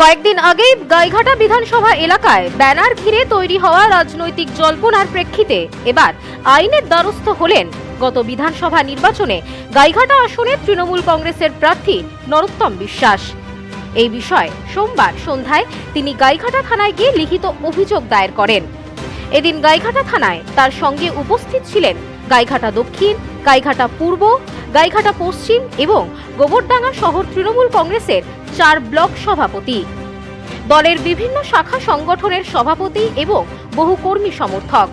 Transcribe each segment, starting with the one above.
কয়েকদিন আগেই গাইঘাটা বিধানসভা এলাকায় ব্যানার ঘিরে তৈরি হওয়া রাজনৈতিক জল্পনার প্রেক্ষিতে এবার আইনের দ্বারস্থ হলেন গত বিধানসভা নির্বাচনে গাইঘাটা আসনে তৃণমূল কংগ্রেসের প্রার্থী নরোত্তম বিশ্বাস। এই বিষয়ে সোমবার সন্ধ্যায় তিনি গাইঘাটা থানায় গিয়ে লিখিত অভিযোগ দায়ের করেন। এদিন গাইঘাটা থানায় তার সঙ্গে উপস্থিত ছিলেন গাইঘাটা দক্ষিণ, গাইঘাটা পূর্ব, গাইঘাটা পশ্চিম এবং গোবরডাঙ্গা শহর তৃণমূল কংগ্রেসের 4 ব্লক সভাপতি, দলের বিভিন্ন শাখা সংগঠনের সভাপতি এবং বহু কর্মী সমর্থক।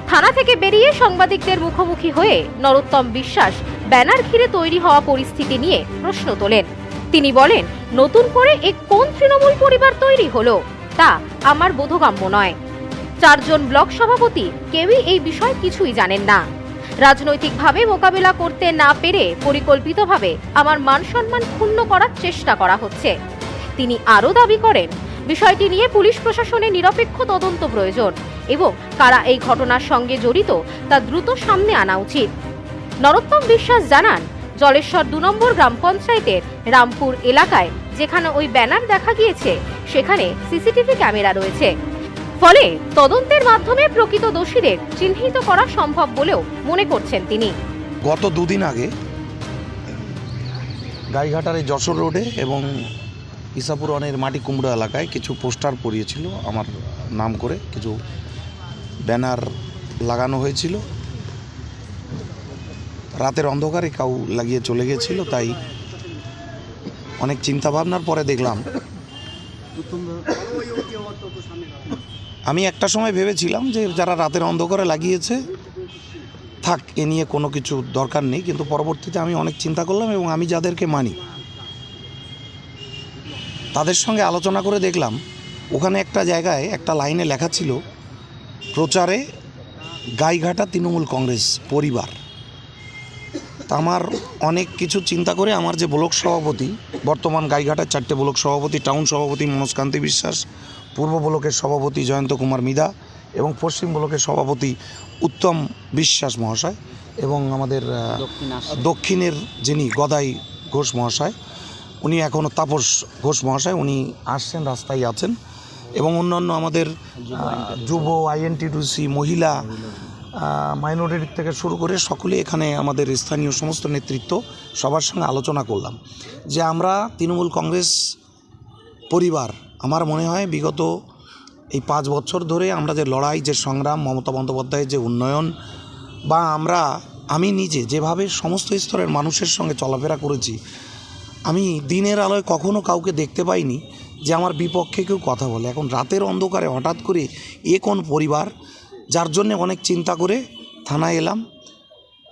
থানা থেকে বেরিয়ে সাংবাদিকদের মুখোমুখি হয়ে নরোত্তম বিশ্বাস ব্যানার ঘিরে তৈরি হওয়া পরিস্থিতি নিয়ে প্রশ্ন তোলেন। তিনি বলেন, নতুন করে কোন তৃণমূল পরিবার তৈরি হলো তা আমার বোধগম্য নয়। 4 জন ব্লক সভাপতি কেউই এই বিষয় কিছুই জানেন না। রাজনৈতিকভাবে মোকাবিলা করতে না পেরে পরিকল্পিতভাবে আমার মান সম্মান ক্ষুণ্ণ করার চেষ্টা করা হচ্ছে। তিনি আরও দাবি করেন, বিষয়টি নিয়ে পুলিশ প্রশাসনের নিরপেক্ষ তদন্ত প্রয়োজন এবং কারা এই ঘটনার সঙ্গে জড়িত তা দ্রুত সামনে আনা উচিত। নরোত্তম বিশ্বাস জানান, জলেশ্বর 2 নম্বর গ্রাম পঞ্চায়েতের রামপুর এলাকায় যেখানে ওই ব্যানার দেখা গিয়েছে সেখানে সিসিটিভি ক্যামেরা রয়েছে, ফলে তদন্তের মাধ্যমে প্রকৃত দোষীদের চিহ্নিত করা সম্ভব বলেও মনে করছেন তিনি। গত 2 দিন আগে গাইঘাটার এই যশোর রোডে এবং ইসাপুর অনের মাটি কুমড়ো এলাকায় কিছু পোস্টার পড়িয়েছিল আমার নাম করে, কিছু ব্যানার লাগানো হয়েছিল। রাতের অন্ধকারে কাউ লাগিয়ে চলে গিয়েছিল, তাই অনেক চিন্তা ভাবনার পরে দেখলাম। আমি একটা সময় ভেবেছিলাম যে যারা রাতের অন্ধকারে লাগিয়েছে থাক, এ নিয়ে কোনো কিছু দরকার নেই, কিন্তু পরবর্তীতে আমি অনেক চিন্তা করলাম এবং আমি যাদেরকে মানি তাদের সঙ্গে আলোচনা করে দেখলাম ওখানে একটা জায়গায় একটা লাইনে লেখা ছিল, প্রচারে গাইঘাটা তৃণমূল কংগ্রেস পরিবার। তা আমার অনেক কিছু চিন্তা করে আমার যে ব্লক সভাপতি, বর্তমান গাইঘাটার 4টে ব্লক সভাপতি, টাউন সভাপতি মনোজকান্তি বিশ্বাস, পূর্ব ব্লকের সভাপতি জয়ন্ত কুমার মিদা এবং পশ্চিম ব্লকের সভাপতি উত্তম বিশ্বাস মহাশয় এবং আমাদের দক্ষিণের যিনি গদাই ঘোষ মহাশয়, উনি এখনও তাপস ঘোষ মহাশয়, উনি আসছেন, রাস্তায় আছেন, এবং অন্যান্য আমাদের যুব, আইএনটিটিউসি, মহিলা, মাইনরিটি থেকে শুরু করে সকলে এখানে আমাদের স্থানীয় সমস্ত নেতৃত্ব সবার সঙ্গে আলোচনা করলাম যে আমরা তৃণমূল কংগ্রেস পরিবার, আমার মনে হয় বিগত এই 5 বছর ধরে আমরা যে লড়াই, যে সংগ্রাম, মমতা বন্দ্যোপাধ্যায়ের যে উন্নয়ন, বা আমি নিজে যেভাবে সমস্ত স্তরের মানুষের সঙ্গে চলাফেরা করেছি, আমি দিনের আলোয় কখনো কাউকে দেখতে পাইনি যে আমার বিপক্ষে কেউ কথা বলে। এখন রাতের অন্ধকারে হঠাৎ করে কোন পরিবার, যার জন্যে অনেক চিন্তা করে থানায় এলাম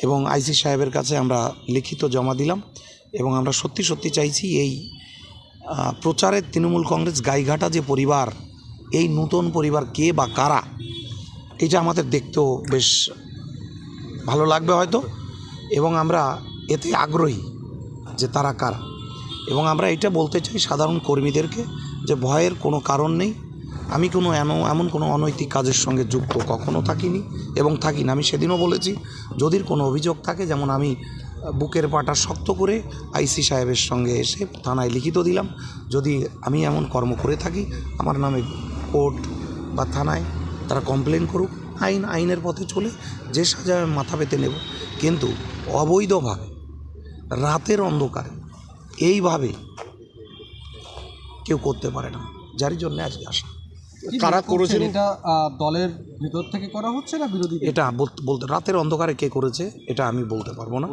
এবং আইসি সাহেবের কাছে আমরা লিখিত জমা দিলাম এবং আমরা সত্যি সত্যি চাইছি এই প্রচারের তৃণমূল কংগ্রেস গাইঘাটা যে পরিবার, এই নূতন পরিবার কে বা কারা, এটা আমাদের দেখতেও বেশ ভালো লাগবে হয়তো, এবং আমরা এতে আগ্রহী যে তারা কারা। এবং আমরা এটা বলতে চাই সাধারণ কর্মীদেরকে যে ভয়ের কোনো কারণ নেই। আমি এমন কোনো অনৈতিক কাজের সঙ্গে যুক্ত কখনো থাকিনি এবং থাকি না। আমি সেদিনও বলেছি, যদি কোনো অভিযোগ থাকে, যেমন আমি বুকের পাটা শক্ত করে আইসি সাহেবের সঙ্গে এসে থানায় লিখিত দিলাম, যদি আমি এমন কর্ম করে থাকি আমার নামে কোর্ট বা থানায় তারা কমপ্লেন করুক, আইনের পথে চলে যে সাজা মাথা পেতে নেব। কিন্তু অবৈধভাবে রাতের অন্ধকারে এইভাবে কেউ করতে পারে না, যার জন্য আজকে আসা। কারা করেছেন এটা দলের ভিতর থেকে করা হচ্ছে না বিরোধী? এটা বলতে রাতের অন্ধকারে কে করেছে এটা আমি বলতে পারবো না।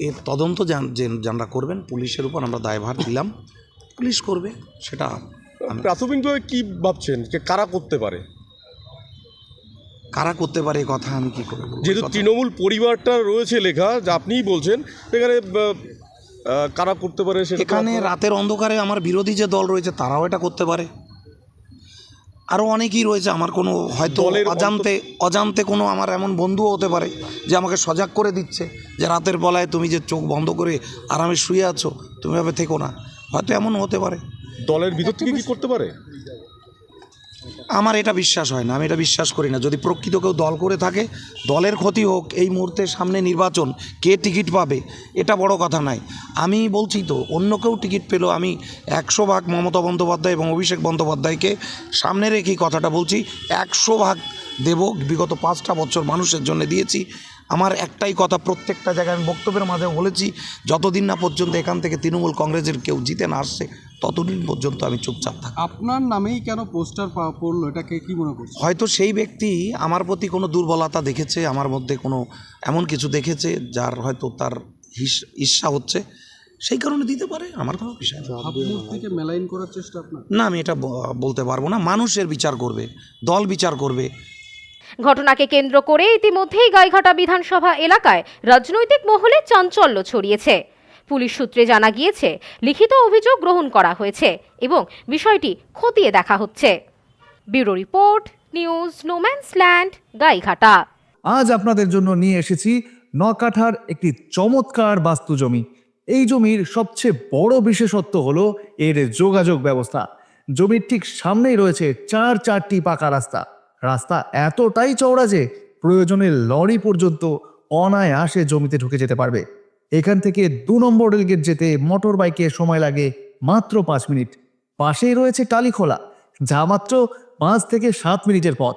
এর তদন্ত যারা করবেন, পুলিশের উপর আমরা দায়ভার দিলাম, পুলিশ করবে। সেটা প্রাথমিকভাবে কি ভাবছেন যে কারা করতে পারে? কারা করতে পারে এ কথা আমি কি করে বলবো? যেহেতু তৃণমূল পরিবারটা রয়েছে লেখা, যা আপনিই বলছেন, সেখানে কারা করতে পারে সেটা? এখানে রাতের অন্ধকারে আমার বিরোধী যে দল রয়েছে তারাও এটা করতে পারে, আরও অনেকেই রয়েছে। আমার কোনো হয়তো অজান্তে কোনো আমার এমন বন্ধুও হতে পারে যে আমাকে সজাগ করে দিচ্ছে যে রাতের বেলায় তুমি যে চোখ বন্ধ করে আরামে শুয়ে আছো, তুমি ভাবে থেকো না, হয়তো এমন হতে পারে। দলের ভিতর থেকে কি করতে পারে? আমার এটা বিশ্বাস হয় না, আমি এটা বিশ্বাস করি না। যদি প্রকৃত কেউ দল করে থাকে, দলের ক্ষতি হোক, এই মুহূর্তে সামনে নির্বাচন, কে টিকিট পাবে এটা বড় কথা নয়। আমি বলছি তো, অন্য কেউ টিকিট পেলেও আমি 100% মমতা বন্দ্যোপাধ্যায় এবং অভিষেক বন্দ্যোপাধ্যায়কে সামনে রেখেই কথাটা বলছি, 100% দেব। বিগত 5টা বছর মানুষের জন্য দিয়েছি। আমার একটাই কথা, প্রত্যেকটা জায়গায় আমি বক্তব্যের মাঝে বলেছি, যতদিন না পর্যন্ত এখান থেকে তৃণমূল কংগ্রেসের কেউ জিতে না আসছে, ততদিন পর্যন্ত আমি চুপচাপ থাকি। আপনার নামেই কেন পোস্টার পড়লো, এটাকে কি মনে করছেন? হয়তো সেই ব্যক্তি আমার প্রতি কোনো দুর্বলতা দেখেছে, আমার মধ্যে কোনো এমন কিছু দেখেছে যার হয়তো তার ঈর্ষা হচ্ছে, সেই কারণে দিতে পারে, আমার কোনো বিষয় না। ভাবমূর্তিকে মেলাইন করার চেষ্টা আপনার? না, আমি এটা বলতে পারবো না। মানুষের বিচার করবে, দল বিচার করবে। ঘটনাকে কেন্দ্র করে ইতিমধ্যেই গাইঘাটা বিধানসভা এলাকায় রাজনৈতিক মহলে চাঞ্চল্য ছড়িয়েছে। পুলিশ সূত্রে জানা গিয়েছে, লিখিত অভিযোগ গ্রহণ করা হয়েছে এবং বিষয়টি খতিয়ে দেখা হচ্ছে। Bureau report, news no man's land, Gaighata. আজ আপনাদের জন্য নিয়ে এসেছি 9 কাঠার একটি চমৎকার বাস্তু জমি। এই জমির সবচেয়ে বড় বিশেষত্ব হলো এর যোগাযোগ ব্যবস্থা। জমির ঠিক সামনেই রয়েছে 4টি পাকা রাস্তা। রাস্তা এতটাই চওড়া যে প্রয়োজনে লরি পর্যন্ত অনায়াসে জমিতে ঢুকে যেতে পারবে। এখান থেকে 2 নম্বর রেলগেট যেতে মোটর বাইকে সময় লাগে মাত্র 5 মিনিট। পাশেই রয়েছে টালিখোলা, যা মাত্র 5 থেকে 7 মিনিটের পথ।